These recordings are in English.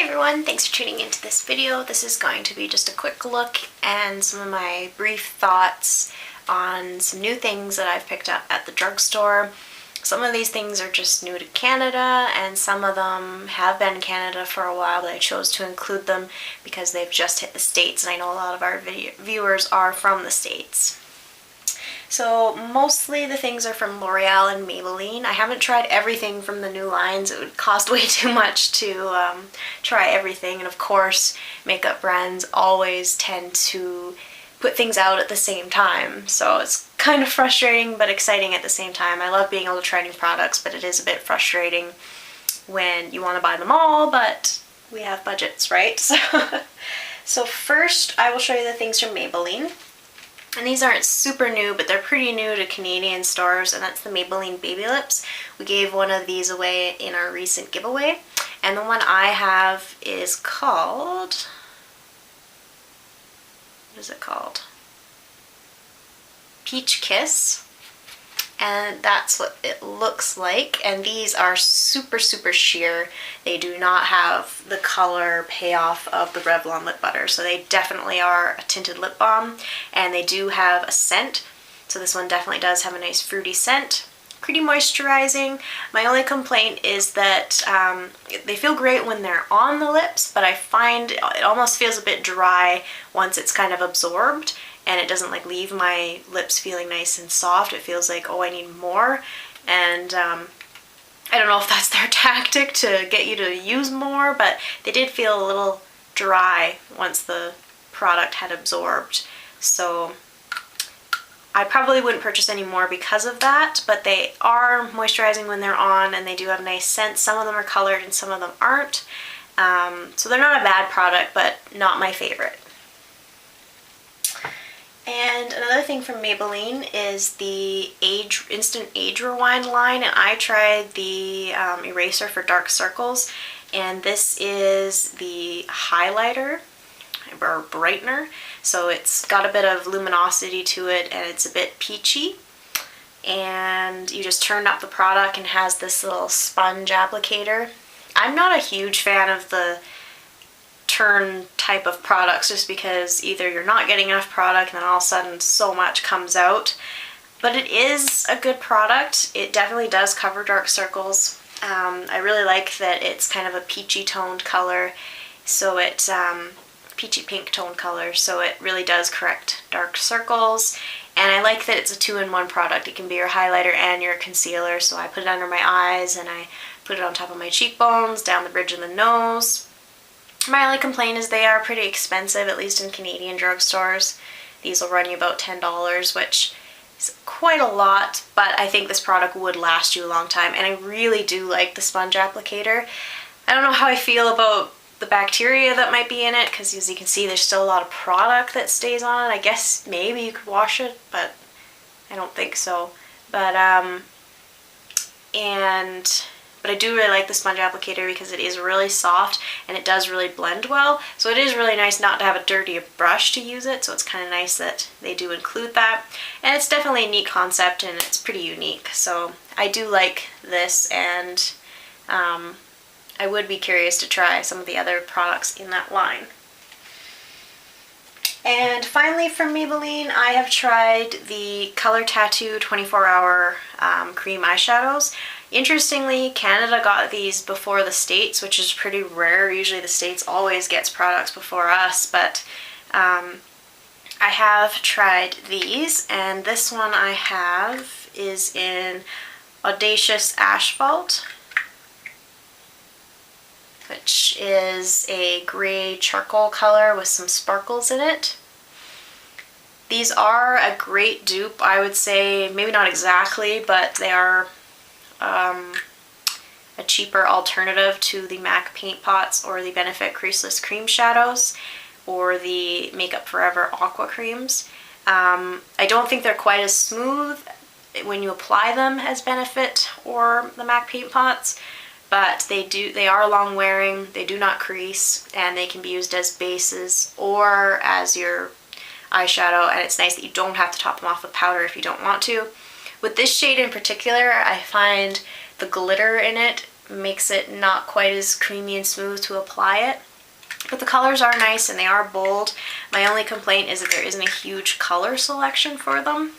everyone, thanks for tuning into this video. This is going to be just a quick look and some of my brief thoughts on some new things that I've picked up at the drugstore. Some of these things are just new to Canada and some of them have been in Canada for a while, but I chose to include them because they've just hit the States and I know a lot of our viewers are from the States. So mostly the things are from L'Oreal and Maybelline. I haven't tried everything from the new lines. It would cost way too much to try everything, and of course makeup brands always tend to put things out at the same time, so it's kind of frustrating but exciting at the same time. I love being able to try new products, but it is a bit frustrating when you want to buy them all, but we have budgets, right? So first I will show you the things from Maybelline. And these aren't super new, but they're pretty new to Canadian stores, and that's the Maybelline Baby Lips. We gave one of these away in our recent giveaway, and the one I have is called, what is it called? Peach Kiss. And that's what it looks like, and these are super sheer. They do not have the color payoff of the Revlon lip butter, so they definitely are a tinted lip balm, and they do have a scent, so this one definitely does have a nice fruity scent. Pretty moisturizing. My only complaint is that they feel great when they're on the lips, but I find it almost feels a bit dry once it's kind of absorbed, and it doesn't like leave my lips feeling nice and soft. It feels like, oh, I need more, and I don't know if that's their tactic to get you to use more, but they did feel a little dry once the product had absorbed. So I probably wouldn't purchase any more because of that, but they are moisturizing when they're on, and they do have nice scents. Some of them are colored and some of them aren't. So they're not a bad product, but not my favorite. And another thing from Maybelline is the Instant Age Rewind line, and I tried the eraser for dark circles, and this is the highlighter or brightener, so it's got a bit of luminosity to it and it's a bit peachy, and you just turn up the product and it has this little sponge applicator. I'm not a huge fan of the turn type of products just because either you're not getting enough product and then all of a sudden so much comes out, but it is a good product. It definitely does cover dark circles. I really like that it's kind of a peachy toned color, so it's peachy pink toned color, so it really does correct dark circles, and I like that it's a two-in-one product. It can be your highlighter and your concealer, so I put it under my eyes and I put it on top of my cheekbones, down the bridge of the nose. My only complaint is they are pretty expensive, at least in Canadian drugstores. These will run you about $10, which is quite a lot, but I think this product would last you a long time, and I really do like the sponge applicator. I don't know how I feel about the bacteria that might be in it, because as you can see there's still a lot of product that stays on it. I guess maybe you could wash it, but I don't think so. But I do really like the sponge applicator because it is really soft and it does really blend well. So it is really nice not to have a dirty brush to use it, so it's kind of nice that they do include that. And it's definitely a neat concept and it's pretty unique. So I do like this, and I would be curious to try some of the other products in that line. And finally from Maybelline, I have tried the Color Tattoo 24-hour cream eyeshadows. Interestingly, Canada got these before the States, which is pretty rare. Usually the States always gets products before us, but I have tried these, and this one I have is in Audacious Asphalt, which is a gray charcoal color with some sparkles in it. These are a great dupe, I would say. Maybe not exactly, but they are a cheaper alternative to the MAC paint pots or the Benefit Creaseless Cream Shadows or the Makeup Forever Aqua Creams. I don't think they're quite as smooth when you apply them as Benefit or the MAC paint pots, but they are long wearing, they do not crease, and they can be used as bases or as your eyeshadow, and it's nice that you don't have to top them off with powder if you don't want to. With this shade in particular, I find the glitter in it makes it not quite as creamy and smooth to apply it. But the colors are nice and they are bold. My only complaint is that there isn't a huge color selection for them.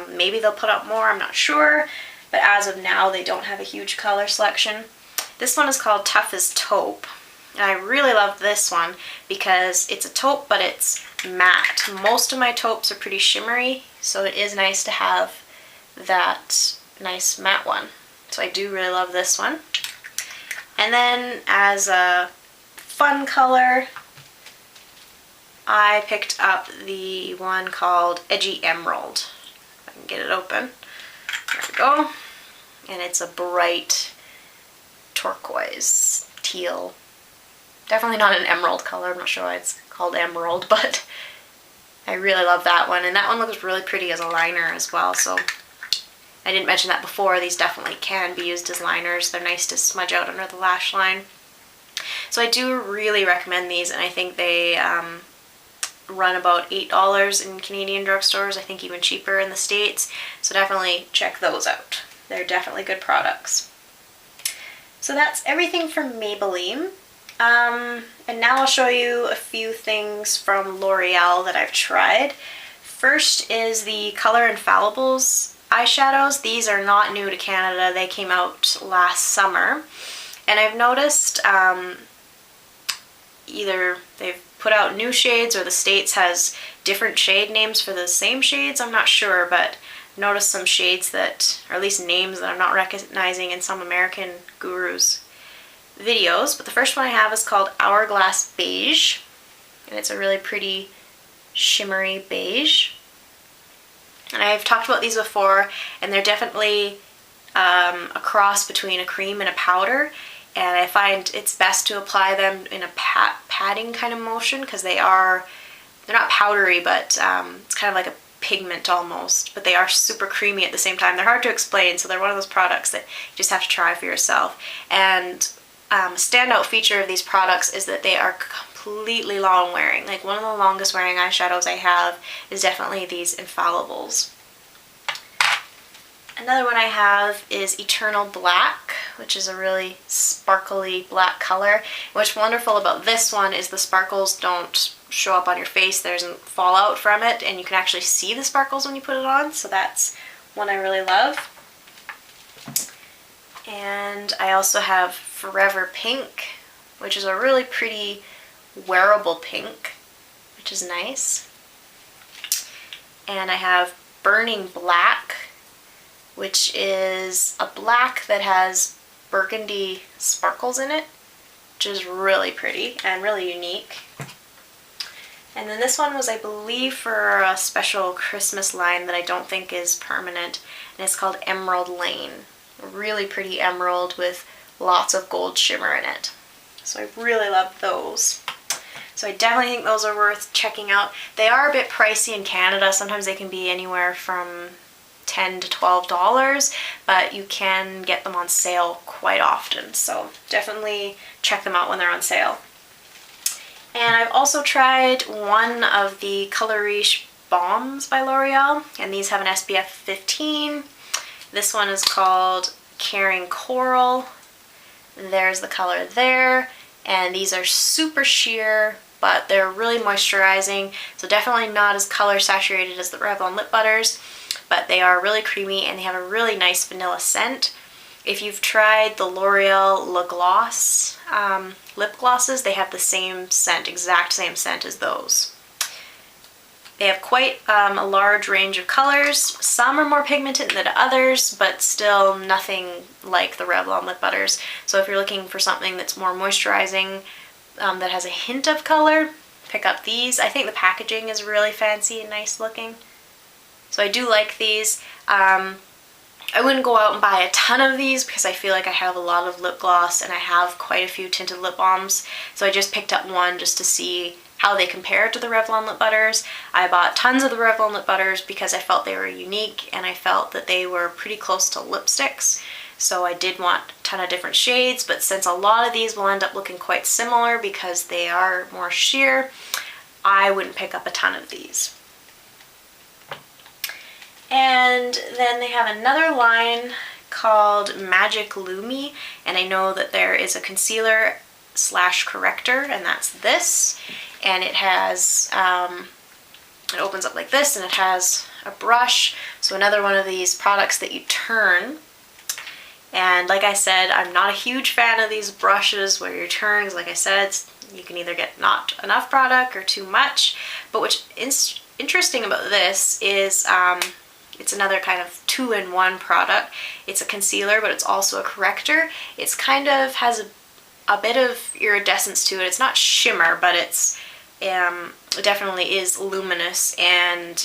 Maybe they'll put out more, I'm not sure. But as of now, they don't have a huge color selection. This one is called Tough as Taupe. And I really love this one because it's a taupe, but it's matte. Most of my taupes are pretty shimmery, so it is nice to have that nice matte one. So I do really love this one. And then as a fun color, I picked up the one called Edgy Emerald. If I can get it open. There we go. And it's a bright turquoise, teal. Definitely not an emerald color. I'm not sure why it's called emerald, but I really love that one. And that one looks really pretty as a liner as well. So I didn't mention that before. These definitely can be used as liners. They're nice to smudge out under the lash line. So I do really recommend these, and I think they run about $8 in Canadian drugstores. I think even cheaper in the States. So definitely check those out. They're definitely good products. So that's everything from Maybelline. And now I'll show you a few things from L'Oreal that I've tried. First is the Color Infallibles eyeshadows. These are not new to Canada. They came out last summer. And I've noticed either they've put out new shades or the States has different shade names for the same shades. I'm not sure, but I've noticed some shades that, or at least names that I'm not recognizing in some American gurus' videos. But the first one I have is called Hourglass Beige, and it's a really pretty shimmery beige. And I've talked about these before, and they're definitely a cross between a cream and a powder, and I find it's best to apply them in a patting kind of motion because they're not powdery, but it's kind of like a pigment almost, but they are super creamy at the same time. They're hard to explain, so they're one of those products that you just have to try for yourself. And a standout feature of these products is that they are completely long wearing. Like one of the longest wearing eyeshadows I have is definitely these Infallibles. Another one I have is Eternal Black, which is a really sparkly black color. What's wonderful about this one is the sparkles don't show up on your face. There doesn't fall out from it, and you can actually see the sparkles when you put it on, so that's one I really love. And I also have Forever Pink, which is a really pretty wearable pink, which is nice. And I have Burning Black, which is a black that has burgundy sparkles in it, which is really pretty and really unique. And then this one was, I believe, for a special Christmas line that I don't think is permanent, and it's called Emerald Lane. A really pretty emerald with lots of gold shimmer in it. So I really love those. So I definitely think those are worth checking out. They are a bit pricey in Canada. Sometimes they can be anywhere from $10 to $12, but you can get them on sale quite often. So definitely check them out when they're on sale. And I've also tried one of the Color Riche Balms by L'Oreal, and these have an SPF 15. This one is called Caring Coral. There's the color there, and these are super sheer, but they're really moisturizing, so definitely not as color saturated as the Revlon lip butters, but they are really creamy and they have a really nice vanilla scent. If you've tried the L'Oreal Le Gloss lip glosses, they have the same scent, exact same scent as those. They have quite a large range of colors. Some are more pigmented than others, but still nothing like the Revlon lip butters. So if you're looking for something that's more moisturizing, that has a hint of color, pick up these. I think the packaging is really fancy and nice looking. So I do like these. I wouldn't go out and buy a ton of these because I feel like I have a lot of lip gloss and I have quite a few tinted lip balms. So I just picked up one just to see how they compare to the Revlon lip butters. I bought tons of the Revlon lip butters because I felt they were unique and I felt that they were pretty close to lipsticks. So I did want a ton of different shades, but since a lot of these will end up looking quite similar because they are more sheer, I wouldn't pick up a ton of these. And then they have another line called Magic Lumi, and I know that there is a concealer slash corrector, and that's this. And it has, it opens up like this, and it has a brush. So another one of these products that you turn. And like I said, I'm not a huge fan of these brushes where you turn, because like I said, you can either get not enough product or too much. But what's interesting about this is it's another kind of two-in-one product. It's a concealer, but it's also a corrector. It's kind of has a bit of iridescence to it. It's not shimmer, but it's it definitely is luminous, and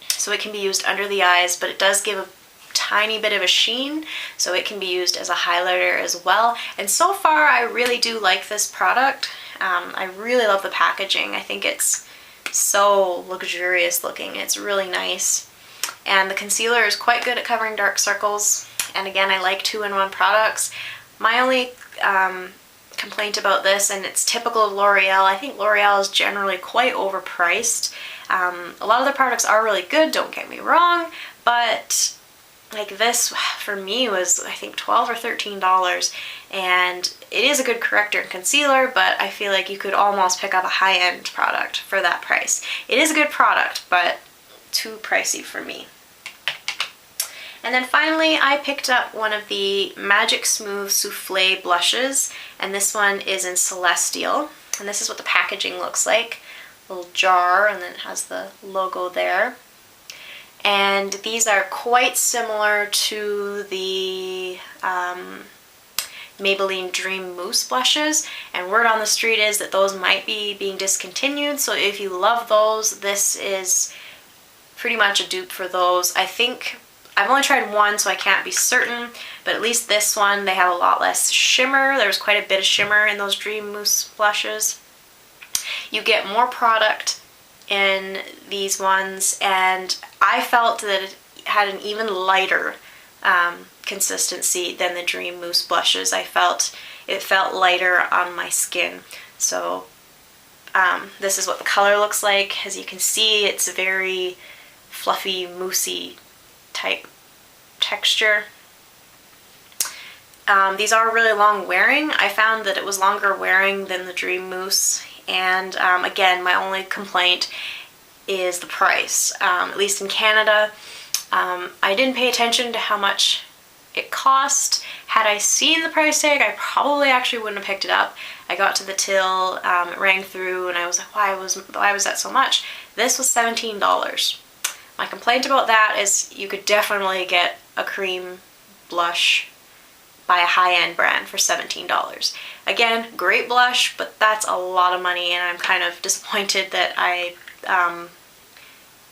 so it can be used under the eyes, but it does give a tiny bit of a sheen, so it can be used as a highlighter as well. And so far I really do like this product. I really love the packaging. I think it's so luxurious looking. It's really nice, and the concealer is quite good at covering dark circles. And again, I like two-in-one products. My only complaint about this, and it's typical of L'Oreal, I think L'Oreal is generally quite overpriced. A lot of the products are really good, don't get me wrong, but like this for me was I think $12 or $13, and it is a good corrector and concealer, but I feel like you could almost pick up a high-end product for that price. It is a good product, but too pricey for me. And then finally, I picked up one of the Magic Smooth Soufflé blushes, and this one is in Celestial. And this is what the packaging looks like. A little jar, and then it has the logo there. And these are quite similar to the Maybelline Dream Mousse blushes, and word on the street is that those might be being discontinued, so if you love those, this is pretty much a dupe for those. I think I've only tried one, so I can't be certain, but at least this one, they have a lot less shimmer. There's quite a bit of shimmer in those Dream Mousse blushes. You get more product in these ones, and I felt that it had an even lighter consistency than the Dream Mousse blushes. I felt it felt lighter on my skin. So this is what the color looks like. As you can see, it's a very fluffy, moussey type texture. These are really long wearing. I found that it was longer wearing than the Dream Mousse, and again, my only complaint is the price. At least in Canada, I didn't pay attention to how much it cost. Had I seen the price tag, I probably actually wouldn't have picked it up. I got to the till, it rang through, and I was like, why was that so much? This was $17. My complaint about that is you could definitely get a cream blush by a high-end brand for $17. Again, great blush, but that's a lot of money, and I'm kind of disappointed that I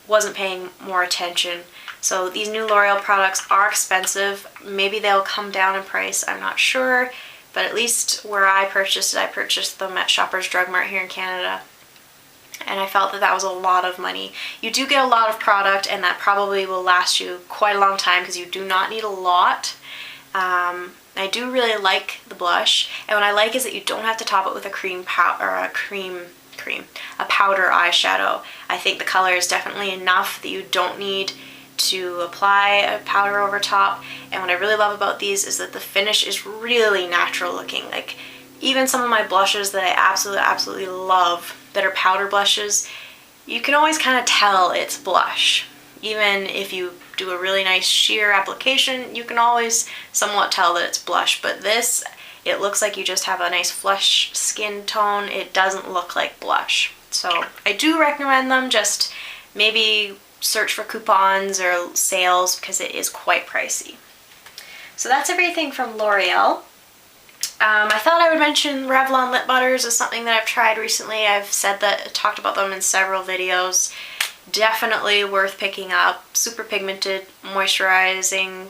wasn't paying more attention. So these new L'Oreal products are expensive. Maybe they'll come down in price, I'm not sure, but at least where I purchased them at Shoppers Drug Mart here in Canada, and I felt that that was a lot of money. You do get a lot of product, and that probably will last you quite a long time because you do not need a lot. I do really like the blush, and what I like is that you don't have to top it with a a powder eyeshadow. I think the color is definitely enough that you don't need to apply a powder over top. And what I really love about these is that the finish is really natural looking. Like even some of my blushes that I absolutely love that are powder blushes, you can always kind of tell it's blush. Even if you do a really nice sheer application, you can always somewhat tell that it's blush. But this, it looks like you just have a nice flush skin tone. It doesn't look like blush. So I do recommend them. Just maybe search for coupons or sales because it is quite pricey. So that's everything from L'Oreal. I thought I would mention Revlon lip butters as something that I've tried recently. I've talked about them in several videos. Definitely worth picking up. Super pigmented, moisturizing,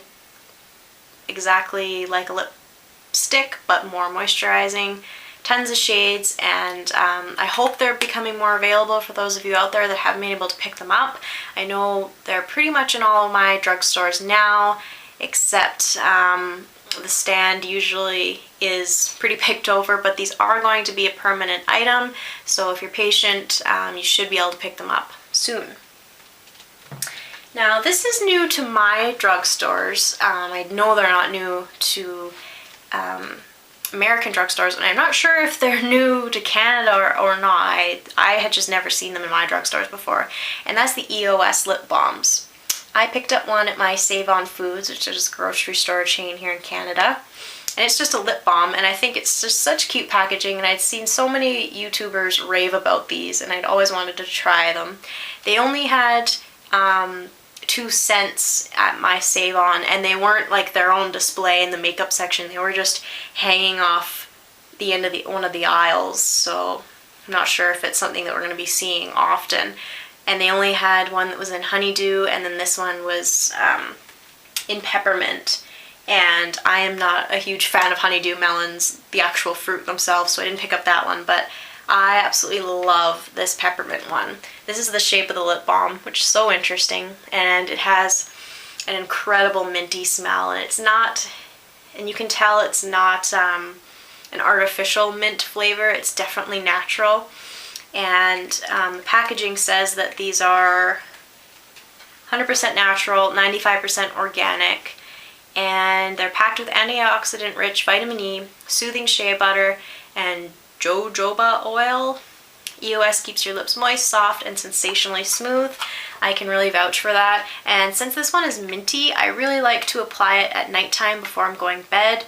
exactly like a lipstick, but more moisturizing. Tons of shades, and I hope they're becoming more available for those of you out there that haven't been able to pick them up. I know they're pretty much in all of my drugstores now, except the stand usually is pretty picked over, but these are going to be a permanent item, so if you're patient, you should be able to pick them up soon. Now this is new to my drugstores. I know they're not new to American drugstores, and I'm not sure if they're new to Canada or not. I had just never seen them in my drugstores before, and that's the EOS lip balms. I picked up one at my Save On Foods, which is a grocery store chain here in Canada, and it's just a lip balm, and I think it's just such cute packaging, and I'd seen so many YouTubers rave about these, and I'd always wanted to try them. They only had 2 scents at my Save On, and they weren't like their own display in the makeup section. They were just hanging off the end of one of the aisles, so I'm not sure if it's something that we're going to be seeing often. And they only had one that was in honeydew, and then this one was in peppermint. And I am not a huge fan of honeydew melons, the actual fruit themselves, so I didn't pick up that one, but I absolutely love this peppermint one. This is the shape of the lip balm, which is so interesting, and it has an incredible minty smell, and it's not, and you can tell it's not an artificial mint flavor. It's definitely natural, and the packaging says that these are 100% natural, 95% organic, and they're packed with antioxidant-rich vitamin E, soothing shea butter, and jojoba oil. EOS keeps your lips moist, soft, and sensationally smooth. I can really vouch for that. And since this one is minty, I really like to apply it at nighttime before I'm going to bed.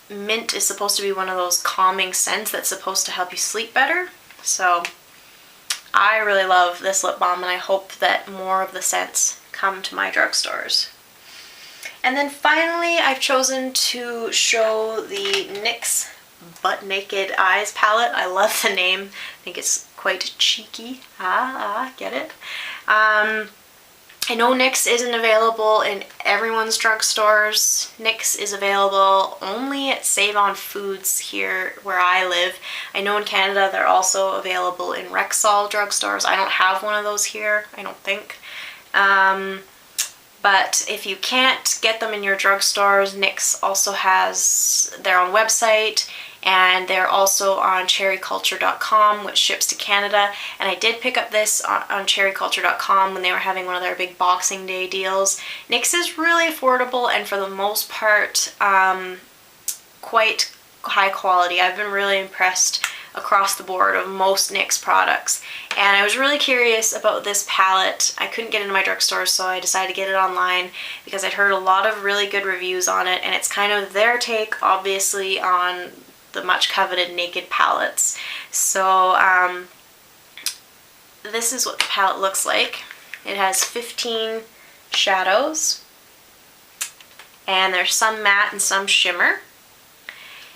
Mint is supposed to be one of those calming scents that's supposed to help you sleep better. So I really love this lip balm, and I hope that more of the scents come to my drugstores. And then finally, I've chosen to show the NYX Butt Naked Eyes palette. I love the name. I think it's quite cheeky. Get it? I know NYX isn't available in everyone's drugstores. NYX is available only at Save On Foods here where I live. I know in Canada they're also available in Rexall drugstores. I don't have one of those here, I don't think. But if you can't get them in your drugstores, NYX also has their own website, and they're also on cherryculture.com, which ships to Canada. And I did pick up this on cherryculture.com when they were having one of their big Boxing Day deals. NYX is really affordable, and for the most part, quite high quality. I've been really impressed across the board of most NYX products, and I was really curious about this palette. I couldn't get it in my drugstore, so I decided to get it online because I'd heard a lot of really good reviews on it, and it's kind of their take, obviously, on the much coveted Naked palettes. So this is what the palette looks like. It has 15 shadows, and there's some matte and some shimmer.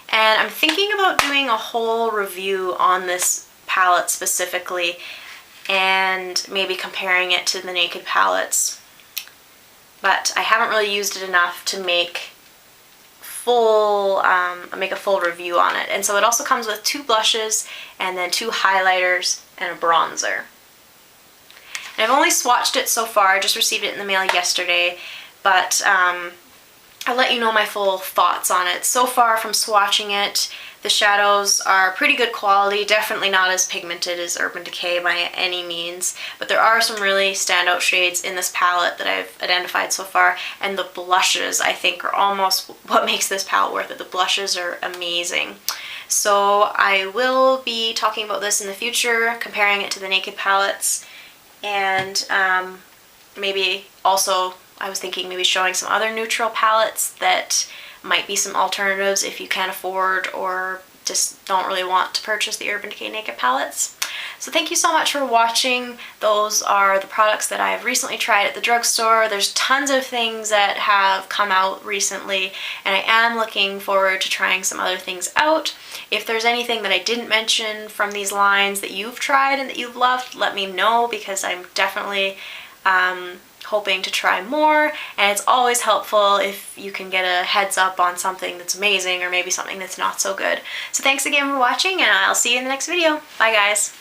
And I'm thinking about doing a whole review on this palette specifically, and maybe comparing it to the Naked palettes. But I haven't really used it enough to make a full review on it. And so it also comes with 2 blushes, and then 2 highlighters, and a bronzer. And I've only swatched it so far. I just received it in the mail yesterday, but I'll let you know my full thoughts on it. So far from swatching it, the shadows are pretty good quality, definitely not as pigmented as Urban Decay by any means, but there are some really standout shades in this palette that I've identified so far, and the blushes I think are almost what makes this palette worth it. The blushes are amazing. So I will be talking about this in the future, comparing it to the Naked palettes, and maybe also I was thinking maybe showing some other neutral palettes that might be some alternatives if you can't afford or just don't really want to purchase the Urban Decay Naked palettes. So thank you so much for watching. Those are the products that I've recently tried at the drugstore. There's tons of things that have come out recently, and I am looking forward to trying some other things out. If there's anything that I didn't mention from these lines that you've tried and that you've loved, let me know, because I'm definitely hoping to try more, and it's always helpful if you can get a heads up on something that's amazing or maybe something that's not so good. So thanks again for watching, and I'll see you in the next video. Bye guys!